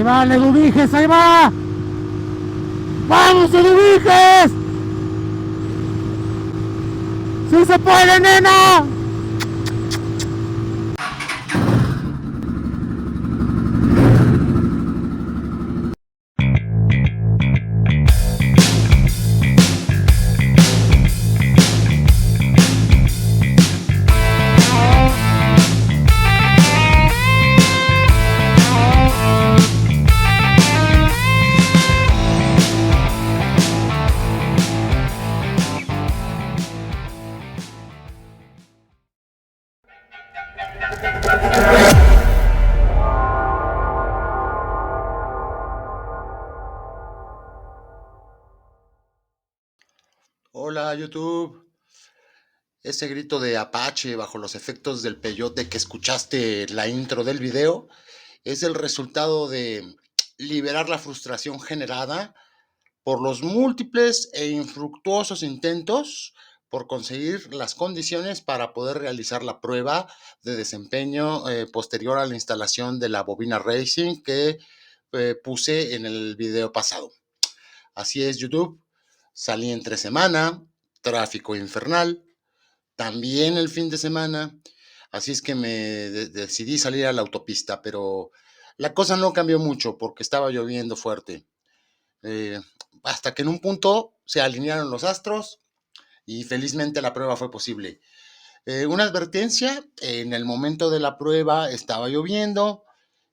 Ahí va, Ledubiges, ahí va. ¡Vamos, Ledubiges! ¡Sí se puede, nena! Hola YouTube, ese grito de Apache bajo los efectos del peyote que escuchaste en la intro del video es el resultado de liberar la frustración generada por los múltiples e infructuosos intentos por conseguir las condiciones para poder realizar la prueba de desempeño posterior a la instalación de la bobina Racing que puse en el video pasado. Así es, YouTube. Salí entre semana, tráfico infernal, también el fin de semana, así es que me decidí salir a la autopista, pero la cosa no cambió mucho porque estaba lloviendo fuerte. Eh, Hasta que en un punto se alinearon los astros y felizmente la prueba fue posible. Una advertencia, en el momento de la prueba estaba lloviendo,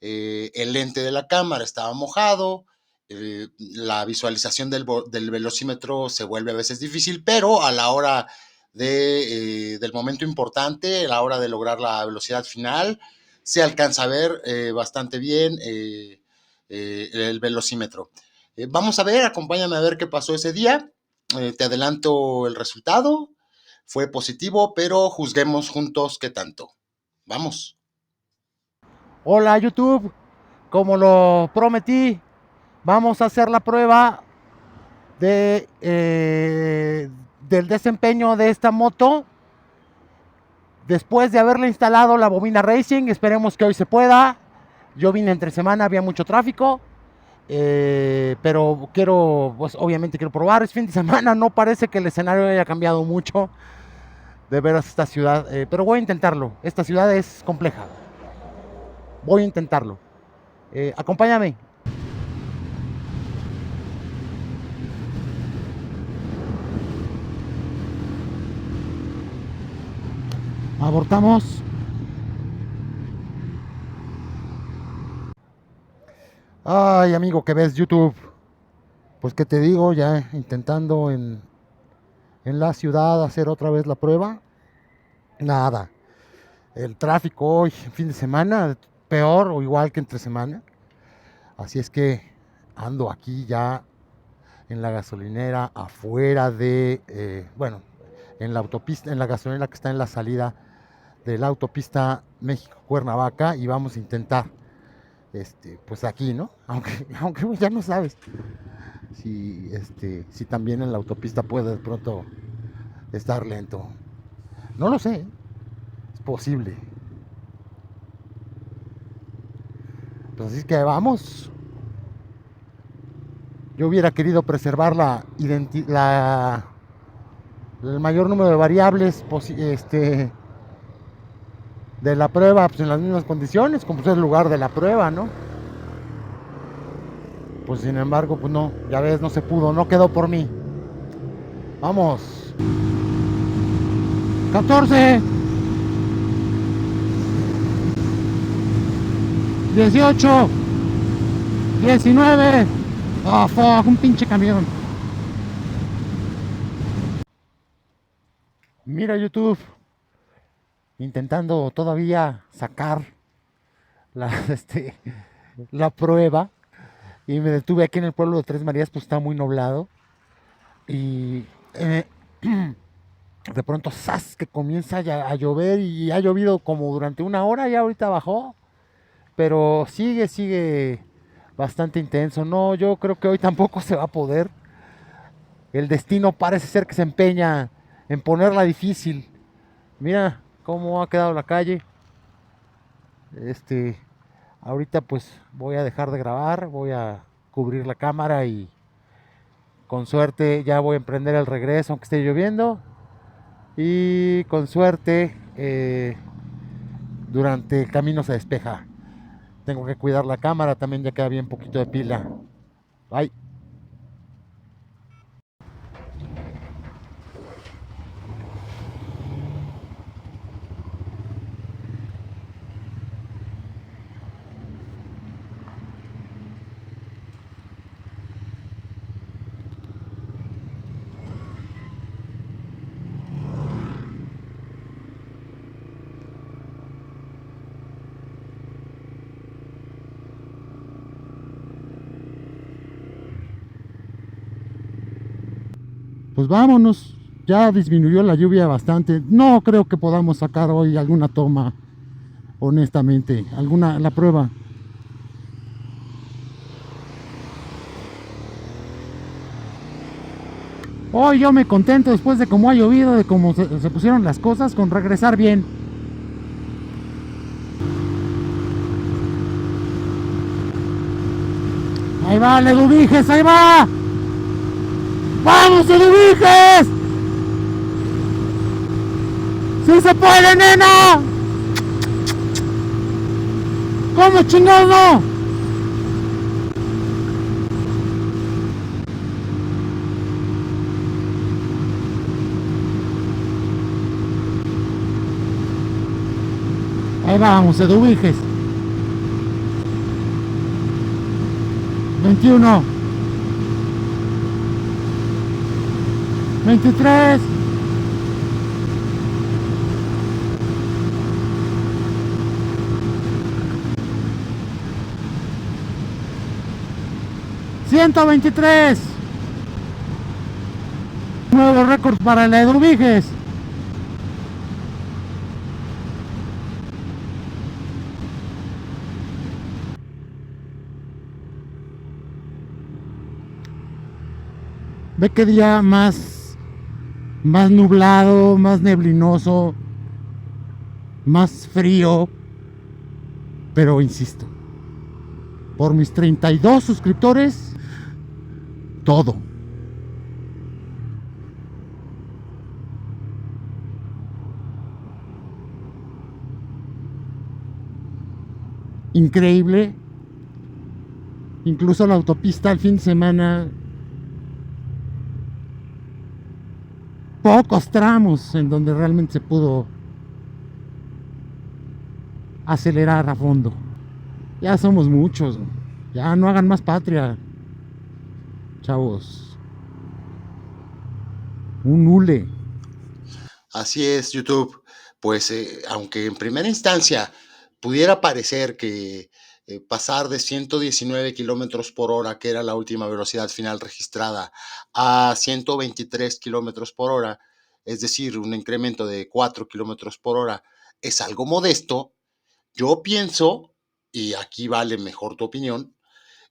el lente de la cámara estaba mojado, la visualización del velocímetro se vuelve a veces difícil, pero a la hora del momento importante, a la hora de lograr la velocidad final, se alcanza a ver bastante bien el velocímetro. Vamos a ver, acompáñame a ver qué pasó ese día. Te adelanto el resultado. Fue positivo, pero juzguemos juntos qué tanto. Vamos. Hola, YouTube. Como lo prometí, vamos a hacer la prueba del desempeño de esta moto después de haberle instalado la bobina Racing. Esperemos que hoy se pueda. Yo vine entre semana, había mucho tráfico, pero pues obviamente quiero probar. Es fin de semana, no parece que el escenario haya cambiado mucho. De veras esta ciudad, pero voy a intentarlo. Esta ciudad es compleja. Voy a intentarlo. Acompáñame. Abortamos. Ay, amigo, que ves YouTube. Pues que te digo, ya intentando en la ciudad hacer otra vez la prueba. Nada. El tráfico hoy, fin de semana, peor o igual que entre semana. Así es que ando aquí ya en la gasolinera afuera bueno, en la autopista, en la gasolinera que está en la salida de la autopista México-Cuernavaca y vamos a intentar, pues aquí, ¿no? Aunque ya no sabes si también en la autopista puede de pronto estar lento. No lo sé, es posible. Pues así es que vamos. Yo hubiera querido preservar el mayor número de variables de la prueba, pues en las mismas condiciones, como es el lugar de la prueba, ¿no? Pues sin embargo, pues no, ya ves, no se pudo, no quedó por mí. Vamos. 14. 18. 19. Oh, fuck, un pinche camión. Mira YouTube, intentando todavía sacar la, la prueba. Y me detuve aquí en el pueblo de Tres Marías, pues está muy nublado. Y de pronto, ¡zas!, que comienza a llover y ha llovido como durante una hora y ahorita bajó. Pero sigue bastante intenso. No, yo creo que hoy tampoco se va a poder. El destino parece ser que se empeña en ponerla difícil. Mira cómo ha quedado la calle. Ahorita pues voy a dejar de grabar, voy a cubrir la cámara y con suerte ya voy a emprender el regreso aunque esté lloviendo. Y con suerte durante el camino se despeja. Tengo que cuidar la cámara, también ya queda bien poquito de pila. Bye. Pues vámonos. Ya disminuyó la lluvia bastante. No creo que podamos sacar hoy alguna toma, honestamente. Alguna, la prueba. Hoy yo me contento después de cómo ha llovido, de cómo se pusieron las cosas, con regresar bien. Ahí va, Ledubiges, ahí va. ¡Vamos, Ledubiges! ¡Sí se puede, nena! ¿Cómo chingado no? Ahí vamos, Eduviges. 21. 23. 123. Nuevo récord para la Eduviges. Ve qué día más nublado, más neblinoso, más frío. Pero insisto, por mis 32 suscriptores, todo. Increíble. Incluso la autopista el fin de semana, pocos tramos en donde realmente se pudo acelerar a fondo. Ya somos muchos. Ya no hagan más patria, chavos. Un hule. Así es, YouTube. Pues aunque en primera instancia pudiera parecer que pasar de 119 kilómetros por hora, que era la última velocidad final registrada, a 123 kilómetros por hora, es decir, un incremento de 4 kilómetros por hora, es algo modesto, yo pienso, y aquí vale mejor tu opinión,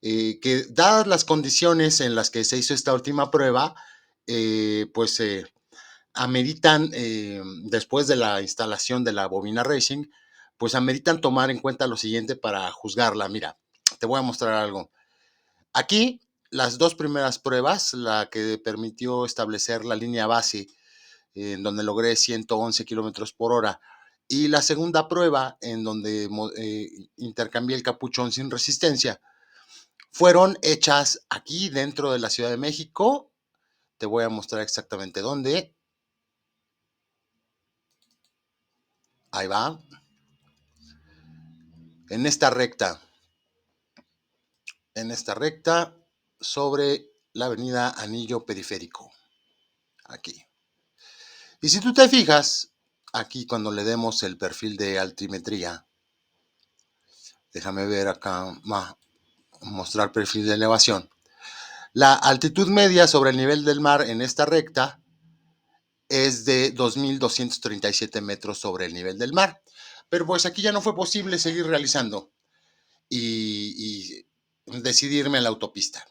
que dadas las condiciones en las que se hizo esta última prueba, pues ameritan, después de la instalación de la bobina Racing, pues ameritan tomar en cuenta lo siguiente para juzgarla. Mira, te voy a mostrar algo. Aquí, las dos primeras pruebas, la que permitió establecer la línea base, en donde logré 111 kilómetros por hora, y la segunda prueba, en donde intercambié el capuchón sin resistencia, fueron hechas aquí dentro de la Ciudad de México. Te voy a mostrar exactamente dónde. Ahí va. En esta recta. En esta recta sobre la avenida Anillo Periférico. Aquí. Y si tú te fijas, aquí cuando le demos el perfil de altimetría, déjame ver acá, mostrar perfil de elevación. La altitud media sobre el nivel del mar en esta recta es de 2,237 metros sobre el nivel del mar. Pero pues aquí ya no fue posible seguir realizando y decidirme en la autopista.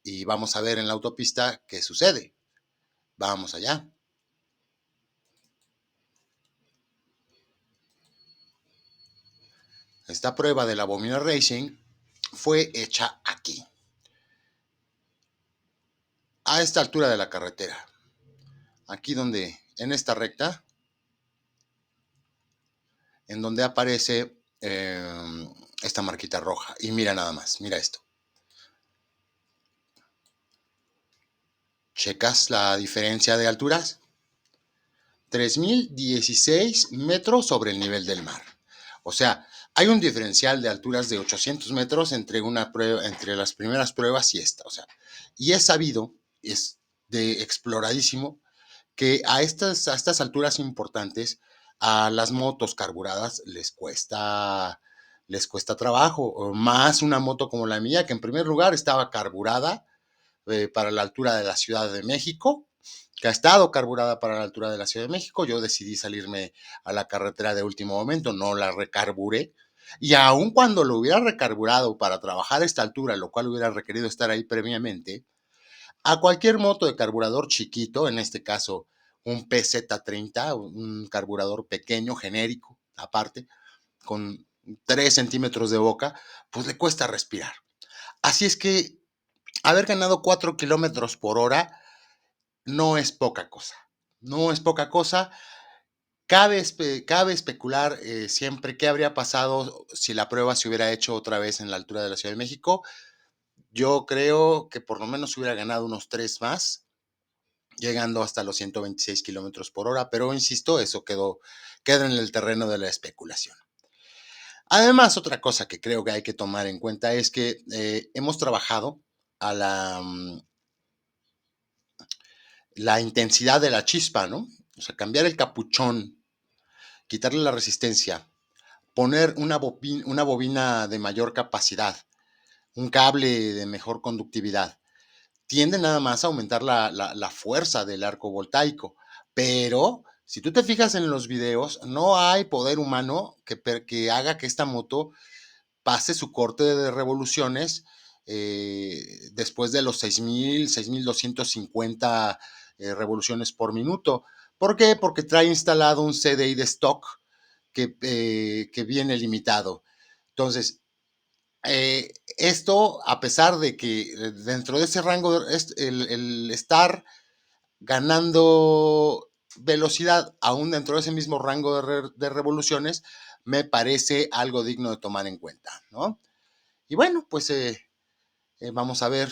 Y vamos a ver en la autopista qué sucede. Vamos allá. Esta prueba de la Bobina Racing fue hecha aquí, a esta altura de la carretera. Aquí donde, en esta recta, en donde aparece esta marquita roja. Y mira nada más, mira esto. ¿Checas la diferencia de alturas? 3016 metros sobre el nivel del mar. O sea, hay un diferencial de alturas de 800 metros entre, entre las primeras pruebas y esta. O sea, y es sabido, es de exploradísimo, que a estas alturas importantes, a las motos carburadas les cuesta trabajo. Más una moto como la mía, que en primer lugar estaba carburada para la altura de la Ciudad de México, que ha estado carburada para la altura de la Ciudad de México. Yo decidí salirme a la carretera de último momento, no la recarburé. Y aun cuando lo hubiera recarburado para trabajar a esta altura, lo cual hubiera requerido estar ahí previamente, a cualquier moto de carburador chiquito, en este caso un PZ30, un carburador pequeño, genérico, aparte, con 3 centímetros de boca, pues le cuesta respirar. Así es que haber ganado 4 kilómetros por hora no es poca cosa. No es poca cosa. Cabe especular siempre qué habría pasado si la prueba se hubiera hecho otra vez en la altura de la Ciudad de México. Yo creo que por lo menos hubiera ganado unos 3 más, llegando hasta los 126 kilómetros por hora, pero insisto, eso queda en el terreno de la especulación. Además, otra cosa que creo que hay que tomar en cuenta es que hemos trabajado a la intensidad de la chispa, ¿no? O sea, cambiar el capuchón, quitarle la resistencia, poner una bobina de mayor capacidad, un cable de mejor conductividad, tiende nada más a aumentar la fuerza del arco voltaico. Pero si tú te fijas en los videos, no hay poder humano que haga que esta moto pase su corte de revoluciones después de los 6,250 revoluciones por minuto. ¿Por qué? Porque trae instalado un CDI de stock que viene limitado. Entonces, esto, a pesar de que dentro de ese rango, el estar ganando velocidad aún dentro de ese mismo rango de revoluciones, me parece algo digno de tomar en cuenta, ¿no? Y bueno, pues vamos a ver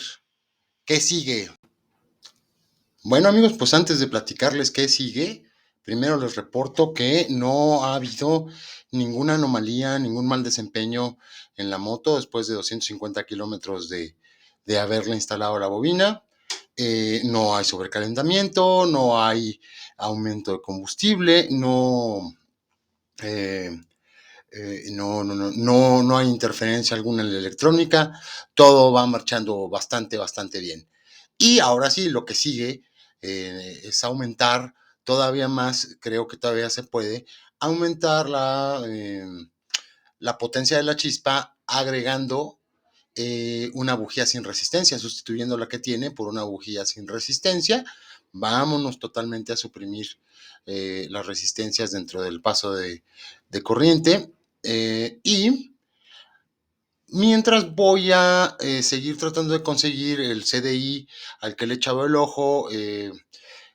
qué sigue. Bueno amigos, pues antes de platicarles qué sigue, primero les reporto que no ha habido ninguna anomalía, ningún mal desempeño en la moto después de 250 kilómetros de haberle instalado la bobina. No hay sobrecalentamiento, no hay aumento de combustible, eh, no hay interferencia alguna en la electrónica, todo va marchando bastante bien. Y ahora sí, lo que sigue es aumentar todavía más, creo que todavía se puede, aumentar la potencia de la chispa agregando una bujía sin resistencia, sustituyendo la que tiene por una bujía sin resistencia. Vámonos totalmente a suprimir las resistencias dentro del paso de corriente. Y mientras voy a seguir tratando de conseguir el CDI al que le he echado el ojo,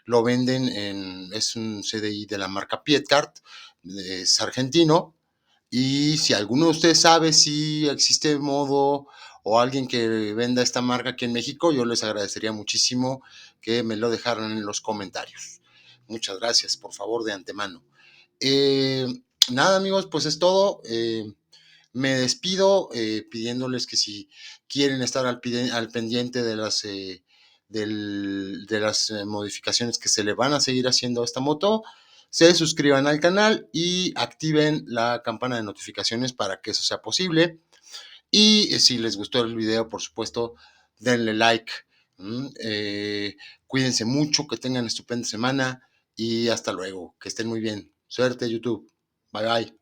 lo venden es un CDI de la marca Pietcart, es argentino, y si alguno de ustedes sabe si existe modo o alguien que venda esta marca aquí en México, yo les agradecería muchísimo que me lo dejaran en los comentarios. Muchas gracias, por favor, de antemano. Eh, Nada, amigos, pues es todo. Me despido pidiéndoles que si quieren estar al pendiente de las modificaciones que se le van a seguir haciendo a esta moto, se suscriban al canal y activen la campana de notificaciones para que eso sea posible. Y si les gustó el video, por supuesto, denle like. Cuídense mucho, que tengan estupenda semana y hasta luego. Que estén muy bien. Suerte, YouTube. Bye bye.